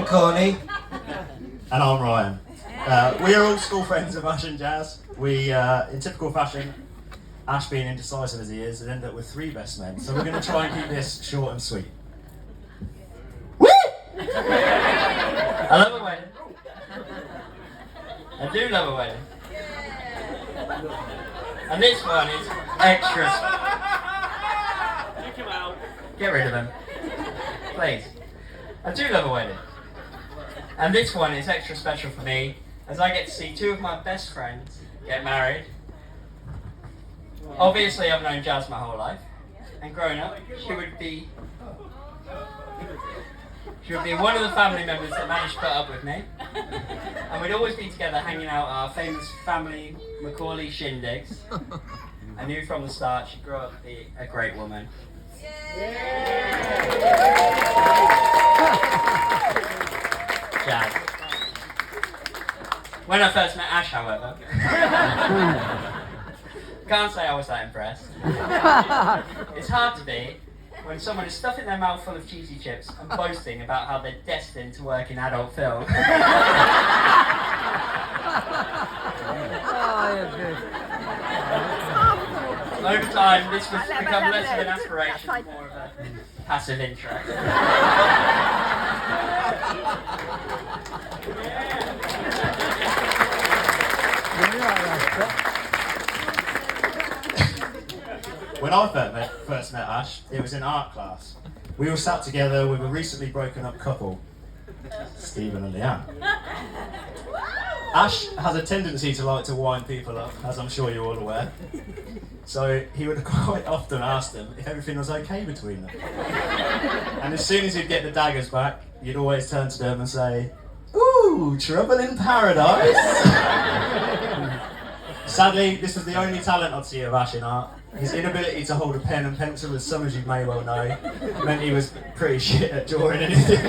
I'm Corny. And I'm Ryan. We are all school friends of Ash and Jazz. We, in typical fashion, Ash being indecisive as he is, would end up with 3 best men. So we're going to try and keep this short and sweet. Woo! I love a wedding. I do love a wedding. And this one is extra. Kick him out. Get rid of him. Please. I do love a wedding. And this one is extra special for me, as I get to see 2 of my best friends get married. Obviously, I've known Jazz my whole life, and growing up, she would be one of the family members that managed to put up with me. And we'd always be together hanging out at our famous family Macaulay shindigs. I knew from the start she'd grow up to be a great woman. Jazz. When I first met Ash, however, can't say I was that impressed. It's hard to be when someone is stuffing their mouth full of cheesy chips and boasting about how they're destined to work in adult film. Over time, this was become less of an aspiration and more of a passive interest. When I first met Ash, it was in art class. We all sat together with a recently broken up couple, Stephen and Leanne. Ash has a tendency to like to wind people up, as I'm sure you're all aware. So he would quite often ask them if everything was okay between them. And as soon as he'd get the daggers back, you'd always turn to them and say, "Ooh, trouble in paradise." Sadly, this was the only talent I'd see of Ash in art. His inability to hold a pen and pencil, as some of you may well know, meant he was pretty shit at drawing anything.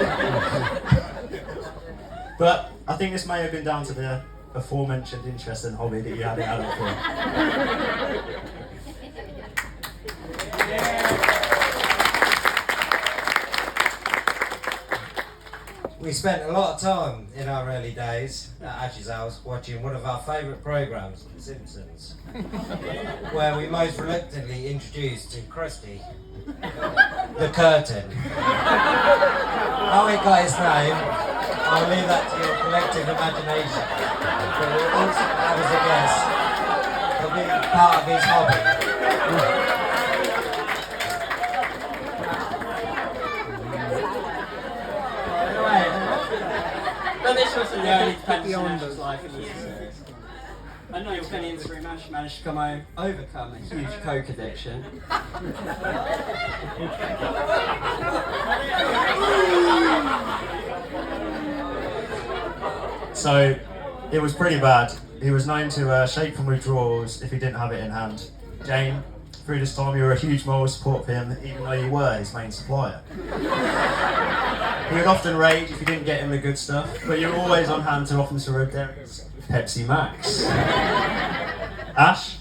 But I think this may have been down to the aforementioned interest and hobby that you had in adult film. We spent a lot of time in our early days at Ash's house watching one of our favourite programmes, The Simpsons, where we most reluctantly introduced to Krusty the curtain. How he got his name, I'll leave that to your collective imagination. But we'll also have as a guest, it'll be part of his hobby. But this wasn't the only dependence in Ash's life in the series. I know Penny and Three managed to overcome a huge coke addiction. So it was pretty bad. He was known to shake from withdrawals if he didn't have it in hand. Jane, through this time you were a huge moral support for him, even though you were his main supplier. He would often rage if you didn't get him the good stuff, but you were always on hand to offer him some Pepsi Max. Ash,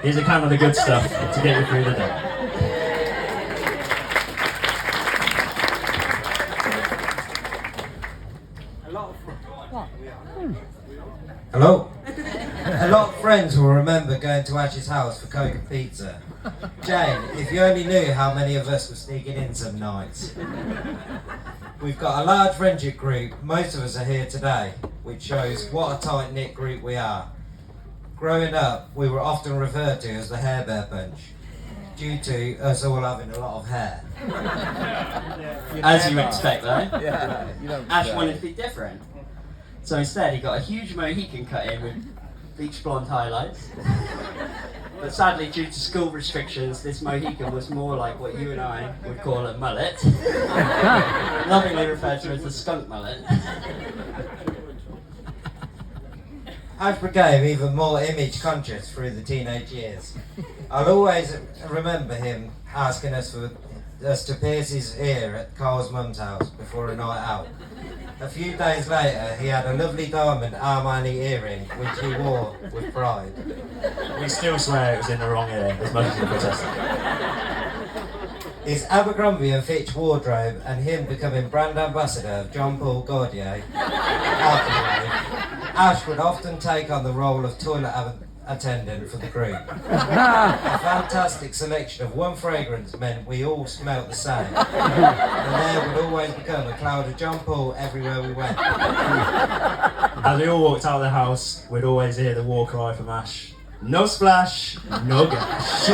here's a can of the good stuff to get you through the day. Hello? A lot of friends will remember going to Ash's house for Coke and pizza. Jane, if you only knew how many of us were sneaking in some nights. We've got a large friendship group, most of us are here today, which shows what a tight-knit group we are. Growing up, we were often referred to as the Hair Bear Bunch, due to us all having a lot of hair. As you would expect though, Ash wanted to be different. So instead he got a huge Mohican cut in with bleach blonde highlights. But sadly, due to school restrictions, this Mohican was more like what you and I would call a mullet. Lovingly referred to as the skunk mullet. Ash became even more image conscious through the teenage years. I'll always remember him asking us to pierce his ear at Carl's mum's house before a night out. A few days later, he had a lovely diamond Armani earring, which he wore with pride. We still swear it was in the wrong ear, as much as we protest it. His Abercrombie and Fitch wardrobe and him becoming brand ambassador of John Paul Gaultier alcohol, Ash would often take on the role of toilet attendant for the group. A fantastic selection of one fragrance meant we all smelt the same, and there would always become a cloud of John Paul everywhere we went. As we all walked out of the house, we'd always hear the war cry from Ash: no splash, no gash.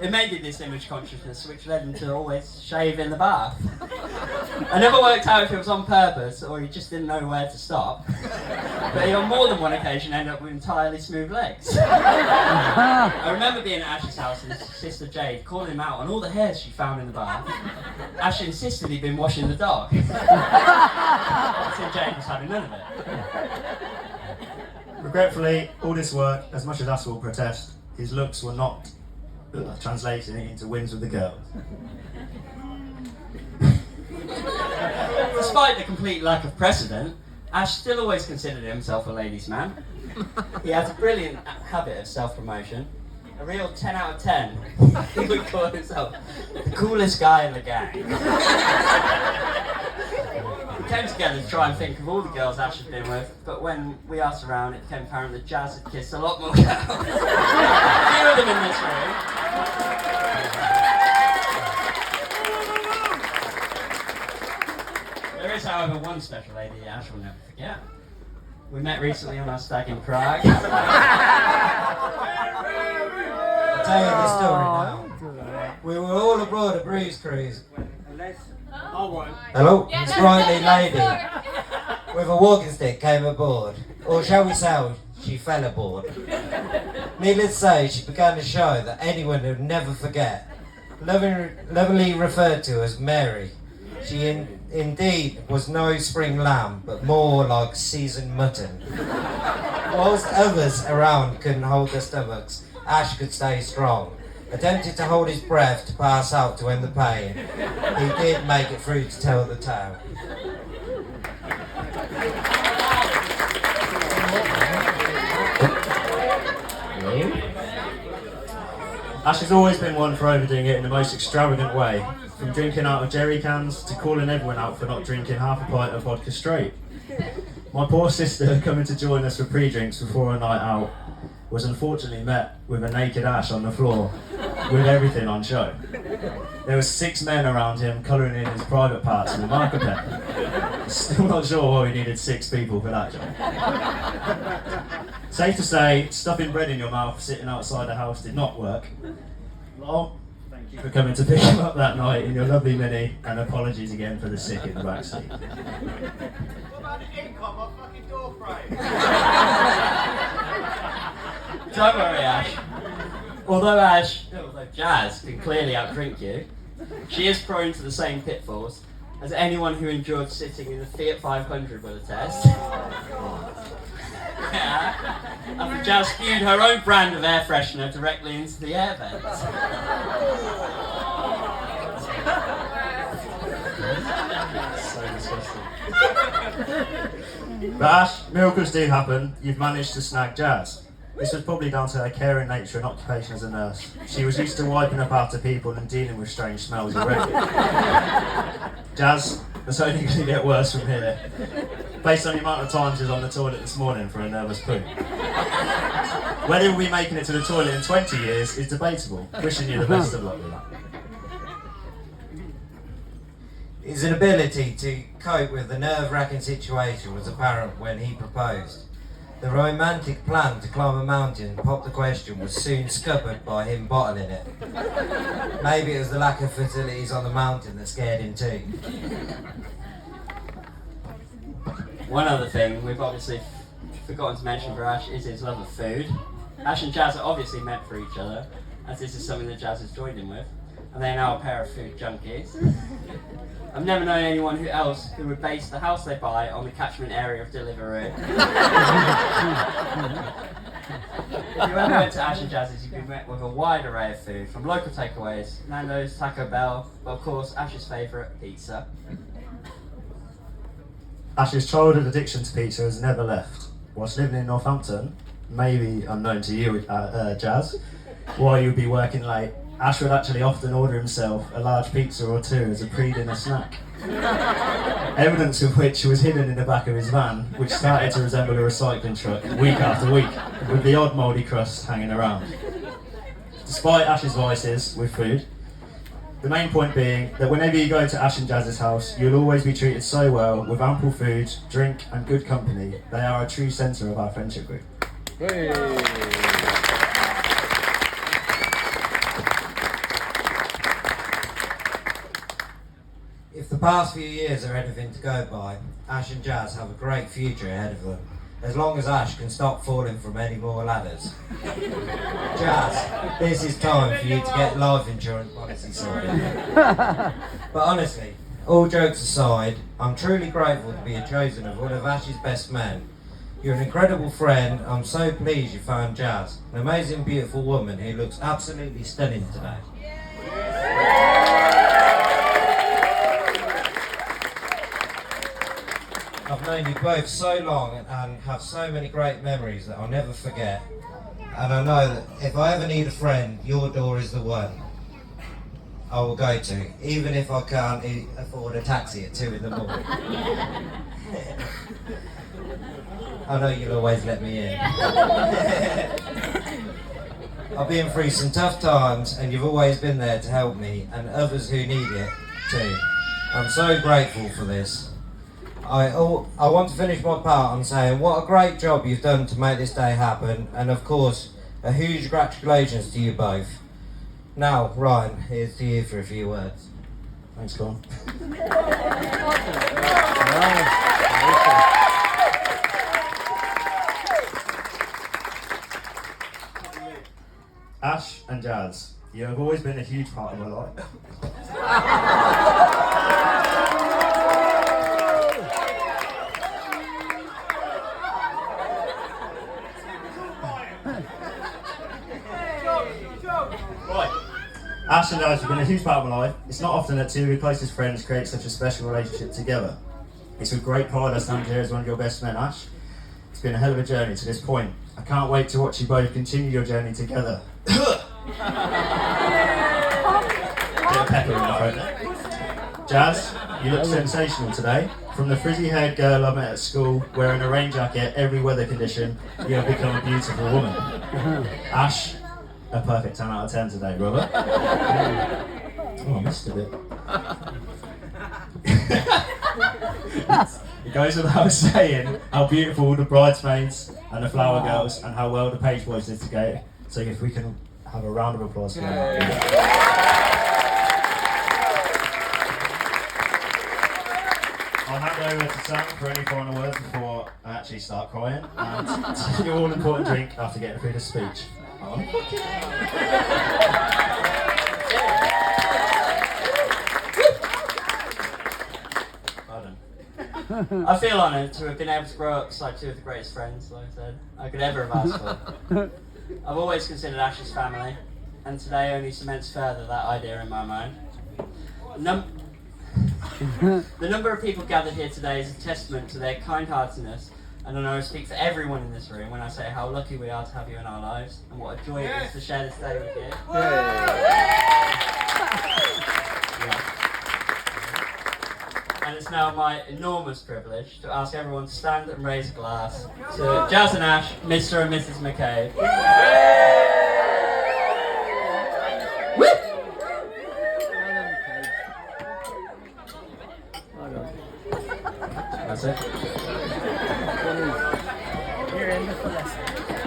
It made it this image consciousness, which led him to always shave in the bath. I never worked out if it was on purpose or he just didn't know where to stop. But he on more than one occasion ended up with entirely smooth legs. I remember being at Ash's house and his sister Jade calling him out on all the hairs she found in the bath. Ash insisted he'd been washing the dog. So Jade was having none of it. Regretfully, all this work, as much as Ash will protest, his looks were not translating into wins with the girls. Despite the complete lack of precedent, Ash still always considered himself a ladies' man. He has a brilliant habit of self-promotion. A real 10 out of 10. He would call himself the coolest guy in the gang. We came together to try and think of all the girls Ash had been with, but when we asked around, it became apparent that Jazz had kissed a lot more girls. A few of them in this room. There is, however, one special lady Ash will never forget. We met recently on our stag in Prague. I'll tell you the story now. We were all aboard a breeze cruise. Hello? A sprightly lady with a walking stick came aboard. Or shall we say, she fell aboard. Needless to say, she began to show that anyone would never forget. Lovingly referred to as Mary. She indeed was no spring lamb, but more like seasoned mutton. Whilst others around couldn't hold their stomachs, Ash could stay strong. Attempted to hold his breath to pass out to end the pain. He did make it through to tell the tale. Ash has always been one for overdoing it in the most extravagant way, from drinking out of jerry cans to calling everyone out for not drinking half a pint of vodka straight. My poor sister, coming to join us for pre-drinks before a night out, was unfortunately met with a naked Ash on the floor, with everything on show. There were 6 men around him colouring in his private parts with a marker pen. Still not sure why we needed 6 people for that job. Safe to say, stuffing bread in your mouth sitting outside the house did not work. Lol, thank you for coming to pick him up that night in your lovely Mini, and apologies again for the sick in the back seat. What about the ink on my fucking door frame? Don't worry, Ash. Although Jazz can clearly outdrink you, she is prone to the same pitfalls as anyone who enjoyed sitting in the Fiat 500 will attest. Yeah. After Jazz spewed her own brand of air freshener directly into the air vents. So disgusting. But Ash, miracles do happen. You've managed to snag Jazz. This was probably down to her caring nature and occupation as a nurse. She was used to wiping up after people and dealing with strange smells already. Jazz, it's only going to get worse from here. Based on the amount of times she was on the toilet this morning for a nervous poo. Whether we'll be making it to the toilet in 20 years is debatable. Wishing you the best of luck with that. His inability to cope with the nerve-wracking situation was apparent when he proposed. The romantic plan to climb a mountain and pop the question was soon scuppered by him bottling it. Maybe it was the lack of facilities on the mountain that scared him too. One other thing we've obviously forgotten to mention for Ash is his love of food. Ash and Jazz are obviously meant for each other, as this is something that Jazz has joined him with, and they are now a pair of food junkies. I've never known anyone else who would base the house they buy on the catchment area of Deliveroo. If you ever went to Ash and Jazz's, you'd be met with a wide array of food, from local takeaways, Nando's, Taco Bell, but of course Ash's favourite, pizza. Ash's childhood addiction to pizza has never left. whilst living in Northampton, maybe unknown to you, Jazz, while you'd be working late, Ash would actually often order himself a large pizza or two as a pre-dinner snack. Evidence of which was hidden in the back of his van, which started to resemble a recycling truck week after week, with the odd mouldy crust hanging around. Despite Ash's vices with food, the main point being that whenever you go to Ash and Jazz's house, you'll always be treated so well with ample food, drink and good company. They are a true centre of our friendship group. Hey. If the past few years are anything to go by, Ash and Jazz have a great future ahead of them, as long as Ash can stop falling from any more ladders. Jazz, this is time for you to get life insurance policy sorted. But honestly, all jokes aside, I'm truly grateful to be chosen as one of Ash's best men. You're an incredible friend. I'm so pleased you found Jazz, an amazing, beautiful woman who looks absolutely stunning today. I've known you both so long and have so many great memories that I'll never forget. And I know that if I ever need a friend, your door is the one I will go to, even if I can't afford a taxi at 2 in the morning. I know you'll always let me in. I've been through some tough times and you've always been there to help me and others who need it too. I'm so grateful for this. I want to finish my part on saying what a great job you've done to make this day happen, and of course a huge congratulations to you both. Now Ryan, here's to you for a few words. Thanks, Colin. Ash and Jazz, you have always been a huge part of my life. Ash and Jazz have been a huge part of my life. It's not often that two of your closest friends create such a special relationship together. It's with great pride I stand here as one of your best men, Ash. It's been a hell of a journey to this point. I can't wait to watch you both continue your journey together. Bit of pepper in my throat there. Jazz, you look sensational today. From the frizzy-haired girl I met at school, wearing a rain jacket every weather condition, you have become a beautiful woman. Ash, a perfect 10 out of 10 today, brother. Oh, I missed a bit. It goes without saying how beautiful the bridesmaids and the flower girls and how well the page boys did together. So if we can have a round of applause for them. I'll hand over to Sam for any final words before I actually start crying. And your all-important drink after getting through the speech. I feel honoured to have been able to grow up beside two of the greatest friends, like I said, I could ever have asked for. I've always considered Ash's family, and today only cements further that idea in my mind. The number of people gathered here today is a testament to their kind-heartedness, and I know I speak for everyone in this room when I say how lucky we are to have you in our lives, and what a joy it is to share this day with you. And it's now my enormous privilege to ask everyone to stand and raise a glass to Jazz and Ash, Mr. and Mrs. McCabe. That's it. You're in the lesson.